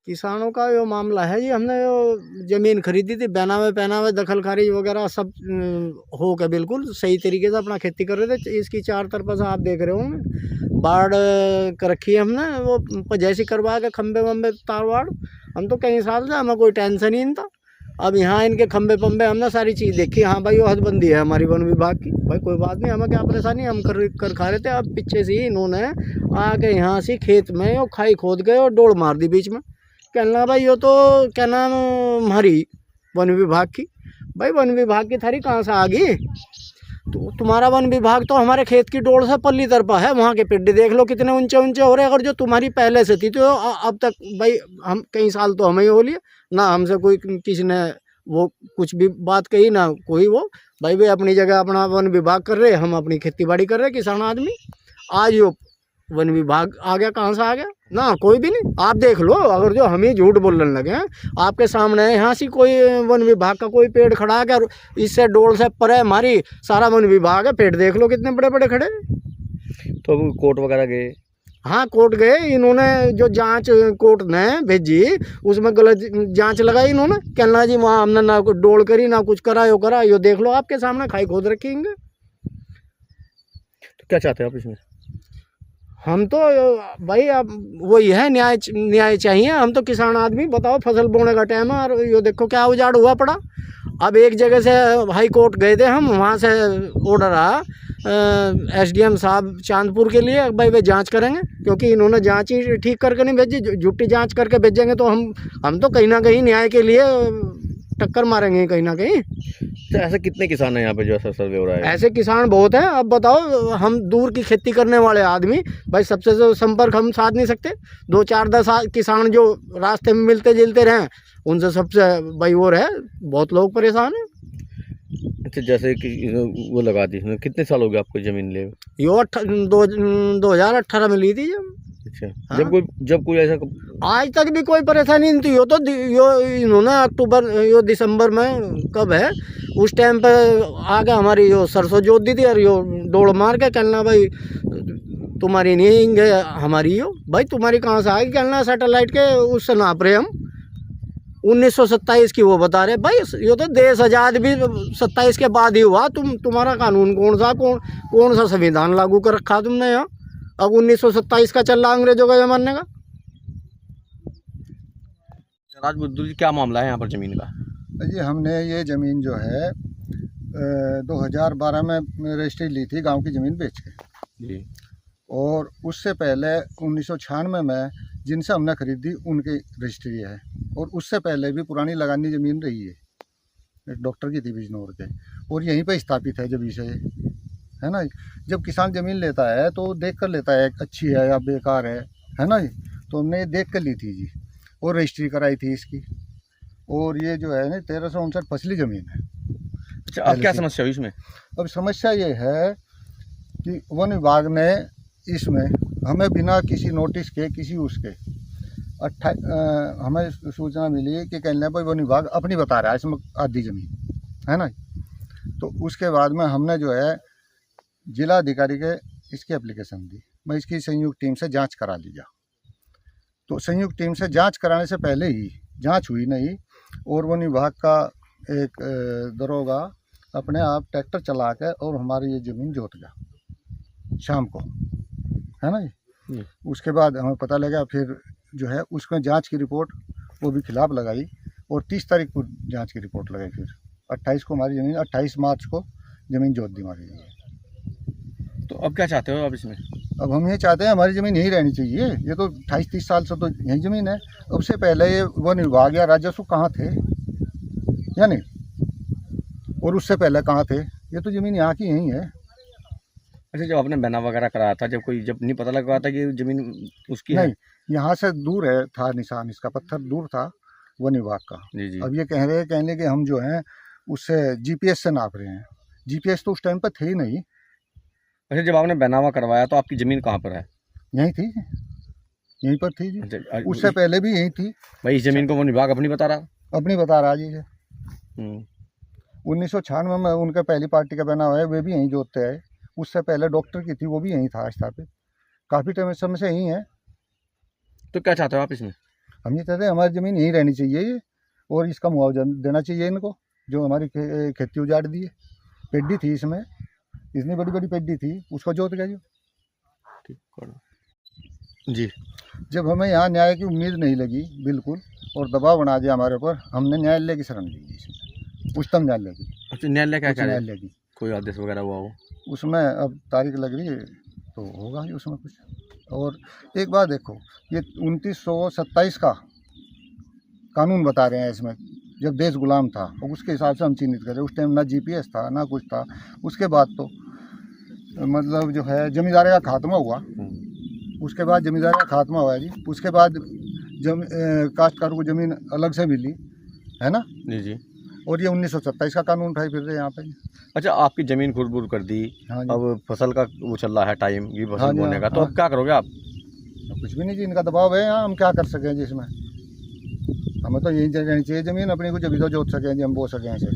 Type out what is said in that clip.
किसानों का जो मामला है जी, हमने जो ज़मीन खरीदी थी पहनावे दखल खारिज वगैरह सब हो के बिल्कुल सही तरीके से अपना खेती कर रहे थे। इसकी चार तरफ से आप देख रहे होंगे बाढ़ कर रखी है हमने, वो जैसी करवा के खंबे वम्बे तार वाड़, हम तो कई साल से हमें कोई टेंशन ही नहीं था। अब यहाँ इनके खंबे पंबे हमने सारी चीज़ देखी। हाँ भाई, वो हदबंदी है हमारी वन विभाग की, भाई कोई बात नहीं, हमें क्या परेशानी, हम कर खा रहे थे। अब पीछे से ही इन्होंने आके यहाँ से खेत में वो खाई खोद गए और डोड़ मार दी बीच में। कहना भाई ये तो क्या नाम हमारी वन विभाग की, भाई वन विभाग की थारी कहाँ से आ गई? तो तुम्हारा वन विभाग तो हमारे खेत की डोर से पल्ली तरफा है, वहाँ के पेड़ देख लो कितने ऊंचे ऊंचे हो रहे। अगर जो तुम्हारी पहले से थी तो अब तक भाई हम कई साल तो हमें ही हो लिए ना, हमसे कोई किसी ने वो कुछ भी बात कही ना कोई वो। भाई अपनी जगह अपना वन विभाग कर रहे, हम अपनी खेती बाड़ी कर रहे किसान आदमी। आज यो वन विभाग आ गया, कहाँ से आ गया ना, कोई भी नहीं। आप देख लो, अगर जो हम ही झूठ बोलने लगे हैं आपके सामने यहाँ से कोई वन विभाग का कोई पेड़ खड़ा है क्या? इससे डोल से परे हमारी सारा वन विभाग है, पेड़ देख लो कितने बड़े बड़े खड़े। तो अभी कोर्ट वगैरह गए? हाँ कोर्ट गए, इन्होंने जो जांच कोर्ट ने भेजी उसमें गलत जांच लगाई इन्होंने। कहना जी वहाँ हमने ना कुछ डोल करी ना कुछ करा, यो देख लो आपके सामने खाई खोद रखेंगे। तो क्या चाहते हैं आप इसमें? हम तो भाई अब वही है, न्याय चाहिए। हम तो किसान आदमी, बताओ फसल बोने का टाइम है और ये देखो क्या उजाड़ हुआ पड़ा। अब एक जगह से हाई कोर्ट गए थे हम, वहाँ से ऑर्डर आया SDM साहब चांदपुर के लिए, भाई वे जांच करेंगे, क्योंकि इन्होंने जांच ही ठीक करके नहीं भेजी। झूठी जांच करके भेजेंगे तो हम तो कहीं ना कहीं न्याय के लिए टक्कर मारेंगे कहीं ना कहीं। तो ऐसे कितने किसान हैं यहाँ पे जो ऐसा सर्वे हो रहा है? ऐसे किसान बहुत हैं। अब बताओ, हम दूर की खेती करने वाले आदमी, भाई सबसे जो संपर्क हम साध नहीं सकते। 2-4-10 किसान जो रास्ते में मिलते जुलते रहे, उनसे सबसे भाई वो रहे, बहुत लोग परेशान हैं। अच्छा, जैसे कि वो लगा दी, कितने साल हो गए आपको ज़मीन ले? यो 2018 में ली थी जब। अच्छा। हाँ? जब कोई ऐसा आज तक भी कोई परेशानी नहीं थी। यो तो यो इन्होंने अक्टूबर यो दिसंबर में कब है उस टाइम पे आके हमारी यो सरसों जोत दी थी और यो डोड़ मार के कहना भाई तुम्हारी नहीं है हमारी। यो भाई तुम्हारी कहाँ से आएगी? कहना सैटेलाइट के उससे नाप रहे हम, 1927 की वो बता रहे। भाई ये तो देश आज़ाद भी 27 के बाद ही हुआ। तुम्हारा कानून कौन सा संविधान लागू कर रखा तुमने यहाँ? अब 1927 का चल रहा अंग्रेजों का जमाने का। राजबहादुर जी, क्या मामला है यहाँ पर ज़मीन का? जी हमने ये ज़मीन जो है 2012 में रजिस्ट्री ली थी गांव की ज़मीन बेच के जी। और उससे पहले 1996 में जिनसे हमने खरीदी उनकी रजिस्ट्री है। और उससे पहले भी पुरानी लगानी ज़मीन रही है, एक डॉक्टर की थी बिजनौर के, और यहीं पे स्थापित है। जब इसे है ना, जब किसान ज़मीन लेता है तो देख कर लेता है अच्छी है या बेकार है ना जी। तो हमने ये देख कर ली थी जी और रजिस्ट्री कराई थी इसकी। और ये जो है ना 1359 फसली ज़मीन है। अच्छा, अब क्या समस्या हुई इसमें? अब समस्या ये है कि वन विभाग ने इसमें हमें बिना किसी नोटिस के किसी उसके हमें सूचना मिली कि कहने पर वन विभाग अपनी बता रहा है इसमें आधी ज़मीन है ना। तो उसके बाद में हमने जो है जिला अधिकारी के इसकी एप्लीकेशन दी, मैं इसकी संयुक्त टीम से जांच करा ली जा। तो संयुक्त टीम से जांच कराने से पहले ही जांच हुई नहीं और वन विभाग का एक दरोगा अपने आप ट्रैक्टर चला के और हमारी ये ज़मीन जोत गया शाम को, है ना जी। उसके बाद हमें पता लगा, फिर जो है उसमें जांच की रिपोर्ट वो भी खिलाफ लगाई और 30 तारीख को जांच की रिपोर्ट लगाई। फिर 28 को हमारी ज़मीन, 28 मार्च को ज़मीन जोत दी हमारी ज़मीन। तो अब क्या चाहते हो आप इसमें? अब हम ये चाहते हैं हमारी ज़मीन यहीं रहनी चाहिए। ये तो 28-30 साल से तो यही ज़मीन है। अब से पहले ये वन विभाग या राजस्व कहाँ थे या नहीं, और उससे पहले कहाँ थे? ये तो ज़मीन यहाँ की यहीं है। अच्छा, जब आपने बना वगैरह कराया था, जब नहीं पता लगा था कि ज़मीन उसकी नहीं, है? यहाँ से दूर है था निशान, इसका पत्थर दूर था वन विभाग का। जी जी। अब ये कहने कि हम जो हैं उससे GPS से नाप रहे हैं। GPS तो उस टाइम पर थे ही नहीं। अच्छा, जब आपने बनावा करवाया तो आपकी ज़मीन कहाँ पर है? यहीं थी, यहीं पर थी जी। अच्छा, उससे पहले भी यहीं थी। भाई इस ज़मीन को वन विभाग अपनी बता रहा? अपनी बता रहा जी। 1996 में उनका पहली पार्टी का बना हुआ है, वे भी यहीं जोतते हैं। उससे पहले डॉक्टर की थी, वो भी यहीं था स्थापित, काफ़ी टाइम समय से यहीं है। तो क्या चाहते हो आप इसमें? हम ये कहते हैं हमारी ज़मीन यहीं रहनी चाहिए ये, और इसका मुआवजा देना चाहिए इनको जो हमारी खेती उजाड़ दी है। पेड्डी थी इसमें, इतनी बड़ी बड़ी पेड्डी थी, उसको जोत गया जो। जी। जब हमें यहाँ न्याय की उम्मीद नहीं लगी बिल्कुल, और दबाव बना दिया हमारे ऊपर, हमने न्यायालय की शरण ली इसमें, उच्चतम न्यायालय की। अच्छा, न्यायालय क्या उच्च कह रहा है? न्यायालय की कोई आदेश वगैरह हुआ हो? उसमें अब तारीख लग रही है तो होगा ही उसमें कुछ। और एक बात देखो, ये 2927 का कानून बता रहे हैं इसमें, जब देश गुलाम था और उसके हिसाब से हम चिन्हित करें। उस टाइम ना जीपीएस था ना कुछ था। उसके बाद तो मतलब जो है जमींदारी का खात्मा हुआ, उसके बाद जमींदारी का खात्मा हुआ जी। उसके बाद काश्तकार को ज़मीन अलग से मिली है ना। जी जी। और ये 1927 का कानून उठाई फिर रहे यहाँ पे। अच्छा, आपकी ज़मीन खुरबुर कर दी, हाँ जी। अब फसल का वो चल रहा है टाइम, ये हाँ फसल जी, बोने का, तो हाँ। अब क्या करोगे आप? कुछ भी नहीं जी, इनका दबाव है यहाँ, हम क्या कर सकें जी इसमें। हमें तो यही रहनी चाहिए ज़मीन अपनी को, जब भी तो जोत सकें जी, हम बो सकें ऐसे।